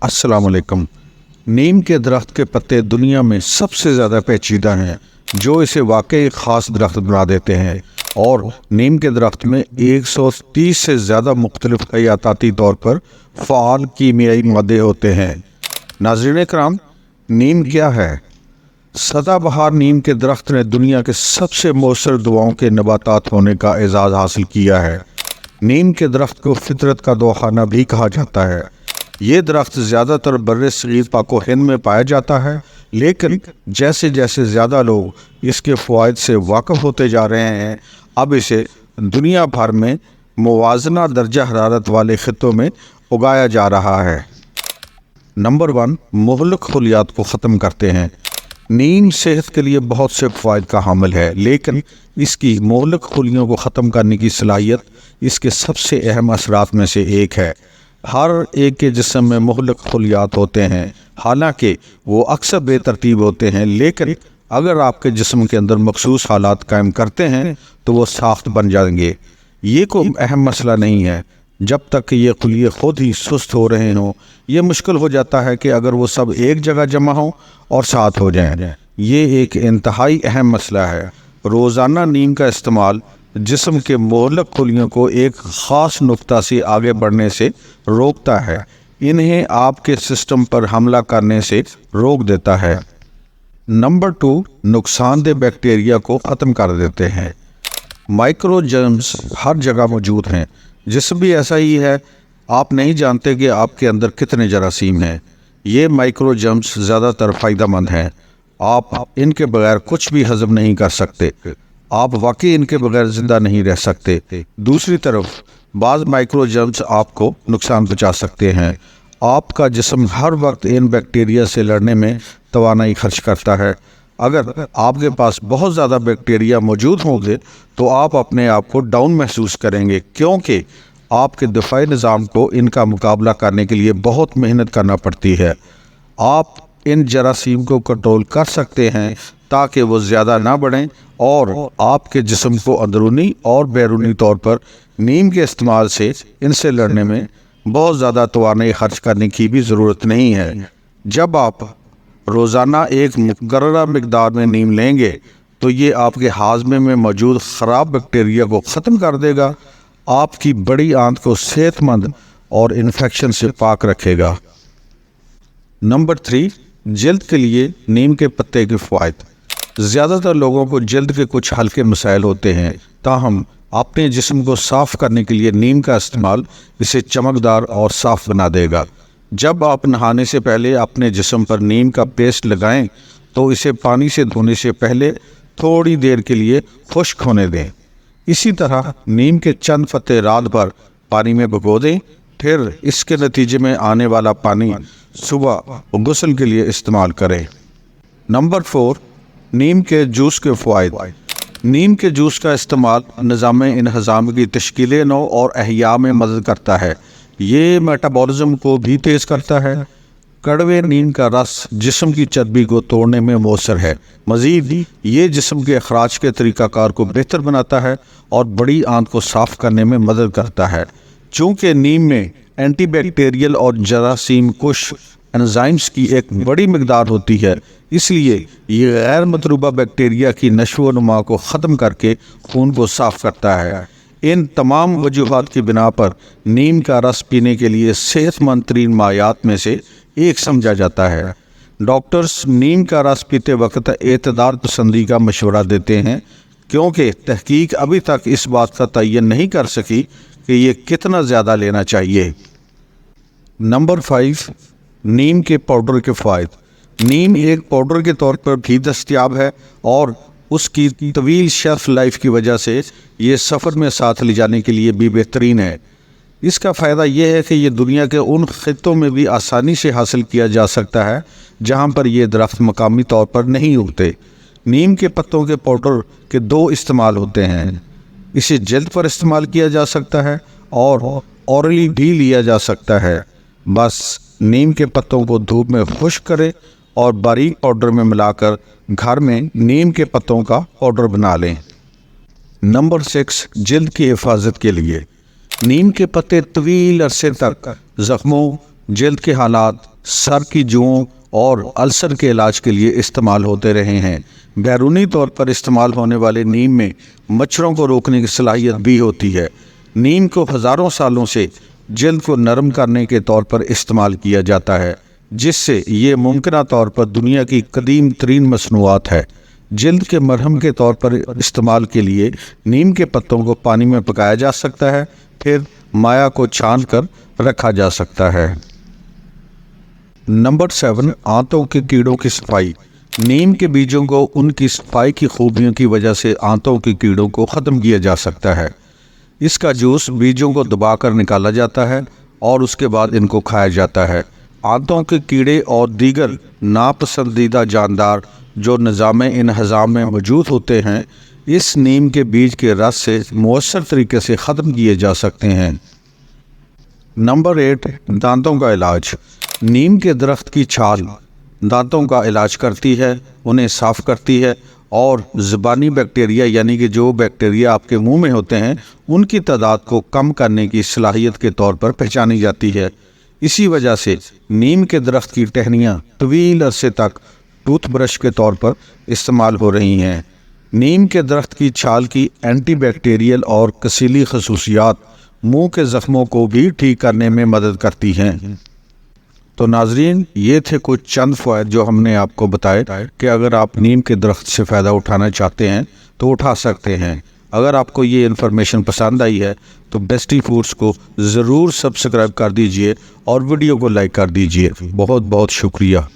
अस्सलाम वालेकुम। नीम के दरख्त के पत्ते दुनिया में सबसे ज़्यादा पेचीदा हैं, जो इसे वाकई एक ख़ास दरख्त बना देते हैं। और नीम के दरख्त में 130 से ज़्यादा मुख्तलिफ हयाताती तौर पर फ़ाल कीमियाई मादे होते हैं। नाज़रीन इकराम, नीम क्या है? सदाबहार नीम के दरख्त ने दुनिया के सबसे मौसर दवाओं के नबातात होने का एजाज़ हासिल किया है। नीम के दरख्त को फितरत का दवाखाना भी कहा जाता है। ये दरख्त ज़्यादातर बर्र-ए-सग़ीर पाको हिंद में पाया जाता है, लेकिन जैसे जैसे ज़्यादा लोग इसके फ़वाइद से वाक़फ़ होते जा रहे हैं, अब इसे दुनिया भर में मुवाज़ना दर्जा हरारत वाले ख़ित्तों में उगाया जा रहा है। नंबर 1, मुहल्लिक खुलियात को ख़त्म करते हैं। नीम सेहत के लिए बहुत से फ़वाइद का हामिल है, लेकिन इसकी मुहल्लिक खुलियों को ख़त्म करने की सलाहियत इसके सबसे अहम असरात में से एक है। हर एक के जिस्म में मुहल्लिक खुलियात होते हैं, हालांकि वो अक्सर बेतरतीब होते हैं, लेकिन अगर आपके जिस्म के अंदर मखसूस हालात कायम करते हैं तो वो साख्त बन जाएंगे। ये कोई अहम मसला नहीं है। जब तक कि ये खुलिये खुद ही सुस्त हो रहे हों, ये मुश्किल हो जाता है कि अगर वो सब एक जगह जमा हों और साथ हो जाएं। ये एक इंतहाई अहम मसला है। रोज़ाना नीम का इस्तेमाल जिस्म के मुहल्लिक खुलियों को एक ख़ास नुक्ता से आगे बढ़ने से रोकता है, इन्हें आपके सिस्टम पर हमला करने से रोक देता है। नंबर 2, नुकसानदेह बैक्टीरिया को ख़त्म कर देते हैं। माइक्रो जर्म्स हर जगह मौजूद हैं। जिस्म भी ऐसा ही है, आप नहीं जानते कि आपके अंदर कितने जरासीम हैं। ये माइक्रो जर्म्स ज़्यादातर फ़ायदेमंद हैं। आप इनके बगैर कुछ भी हज़म नहीं कर सकते। आप वाकई इनके बगैर ज़िंदा नहीं रह सकते। दूसरी तरफ बाज़ माइक्रो जर्म्स आपको नुकसान पहुंचा सकते हैं। आपका जिस्म हर वक्त इन बैक्टीरिया से लड़ने में तवानाई खर्च करता है। अगर आपके पास बहुत ज़्यादा बैक्टीरिया मौजूद होंगे तो आप अपने आप को डाउन महसूस करेंगे, क्योंकि आपके दिफाई निज़ाम को इनका मुकाबला करने के लिए बहुत मेहनत करना पड़ती है। आप इन जरासीम को कंट्रोल कर सकते हैं ताकि वो ज़्यादा ना बढ़ें, और आपके जिस्म को अंदरूनी और बैरूनी तौर पर नीम के इस्तेमाल से इनसे लड़ने में बहुत ज़्यादा तवानाई खर्च करने की भी ज़रूरत नहीं है। जब आप रोज़ाना एक मुकर्ररा मिकदार में नीम लेंगे तो ये आपके हाजमे में मौजूद ख़राब बैक्टीरिया को ख़त्म कर देगा, आपकी बड़ी आंत को सेहतमंद और इन्फेक्शन से पाक रखेगा। नंबर 3, जल्द के लिए नीम के पत्ते के फ़वाइद। ज़्यादातर लोगों को जल्द के कुछ हल्के मसाइल होते हैं, ताहम अपने जिस्म को साफ़ करने के लिए नीम का इस्तेमाल इसे चमकदार और साफ़ बना देगा। जब आप नहाने से पहले अपने जिस्म पर नीम का पेस्ट लगाएं तो इसे पानी से धोने से पहले थोड़ी देर के लिए खुश्क होने दें। इसी तरह नीम के चंद पत्ते रात भर पानी में भिगो दें, फिर इसके नतीजे में आने वाला पानी सुबह गुस्ल के लिए इस्तेमाल करें। नंबर 4, नीम के जूस के फ़वाइद। नीम के जूस का इस्तेमाल निज़ाम इन्हज़ाम की तश्कील नौ और अहया में मदद करता है। ये मेटाबॉलिज्म को भी तेज़ करता है। कड़वे नीम का रस जिस्म की चर्बी को तोड़ने में मौसर है। मज़ीद ये जिस्म के अखराज के तरीक़ाकार को बेहतर बनाता है और बड़ी आंत को साफ़ करने में मदद करता है। चूँकि नीम में एंटीबैक्टीरियल और जरासीम कुश एंजाइम्स की एक बड़ी मकदार होती है, इसलिए ये गैर मतलूबा बैक्टीरिया की नशो नुमा को ख़त्म करके खून को साफ़ करता है। इन तमाम वजूहात की बिना पर नीम का रस पीने के लिए सेहतमंद तरीन मायात में से एक समझा जाता है। डॉक्टर्स नीम का रस पीते वक्त एतदाल पसंदी का मशवरा देते हैं, क्योंकि तहकीक अभी तक इस बात का तयन नहीं कर सकी कि ये कितना ज़्यादा लेना चाहिए। नंबर 5, नीम के पाउडर के फ़वाइद। नीम एक पाउडर के तौर पर भी दस्तयाब है और उसकी तवील शेल्फ लाइफ की वजह से ये सफ़र में साथ ले जाने के लिए भी बेहतरीन है। इसका फ़ायदा यह है कि ये दुनिया के उन खित्तों में भी आसानी से हासिल किया जा सकता है जहाँ पर ये दरख्त मकामी तौर पर नहीं उगते। नीम के पत्तों के पाउडर के 2 इस्तेमाल होते हैं। इसे जल्द पर इस्तेमाल किया जा सकता है और ऑरली भी लिया जा सकता है। बस नीम के पत्तों को धूप में खुश्क करें और बारीक पाउडर में मिलाकर घर में नीम के पत्तों का पाउडर बना लें। नंबर 6, जल्द की हिफाजत के लिए नीम के पत्ते तवील अरसे तक ज़ख्मों, जल्द के हालात, सर की जुओं और अल्सर के इलाज के लिए इस्तेमाल होते रहे हैं। बैरूनी तौर पर इस्तेमाल होने वाले नीम में मच्छरों को रोकने की सलाहियत भी होती है। नीम को हज़ारों सालों से जल्द को नरम करने के तौर पर इस्तेमाल किया जाता है, जिससे ये मुमकिन तौर पर दुनिया की कदीम तरीन मसनूआत है। जल्द के मरहम के तौर पर इस्तेमाल के लिए नीम के पत्तों को पानी में पकाया जा सकता है, फिर माया को छान कर रखा जा सकता है। नंबर 7, आंतों के कीड़ों की सफाई। नीम के बीजों को उनकी सफाई की खूबियों की वजह से आंतों के कीड़ों को ख़त्म किया जा सकता है। इसका जूस बीजों को दबाकर निकाला जाता है और उसके बाद इनको खाया जाता है। आंतों के कीड़े और दीगर नापसंदीदा जानदार जो निज़ाम इन्हज़ाम में मौजूद होते हैं, इस नीम के बीज के रस से मौसर तरीके से ख़त्म किए जा सकते हैं। नंबर 8, दांतों का इलाज। नीम के दरख्त की छाल दांतों का इलाज करती है, उन्हें साफ़ करती है और ज़बानी बैक्टीरिया यानी कि जो बैक्टीरिया आपके मुंह में होते हैं उनकी तादाद को कम करने की सलाहियत के तौर पर पहचानी जाती है। इसी वजह से नीम के दरख्त की टहनियाँ तवील अरसे तक टूथब्रश के तौर पर इस्तेमाल हो रही हैं। नीम के दरख्त की छाल की एंटी बैक्टीरियल और कसीली खसूसियात मुंह के ज़ख्मों को भी ठीक करने में मदद करती हैं। तो नाजरीन, ये थे कुछ चंद फ़वाइद जो हमने आपको बताए कि अगर आप नीम के दरख्त से फ़ायदा उठाना चाहते हैं तो उठा सकते हैं। अगर आपको ये इन्फॉर्मेशन पसंद आई है तो बेस्टी फूड्स को ज़रूर सब्सक्राइब कर दीजिए और वीडियो को लाइक कर दीजिए। बहुत बहुत शुक्रिया।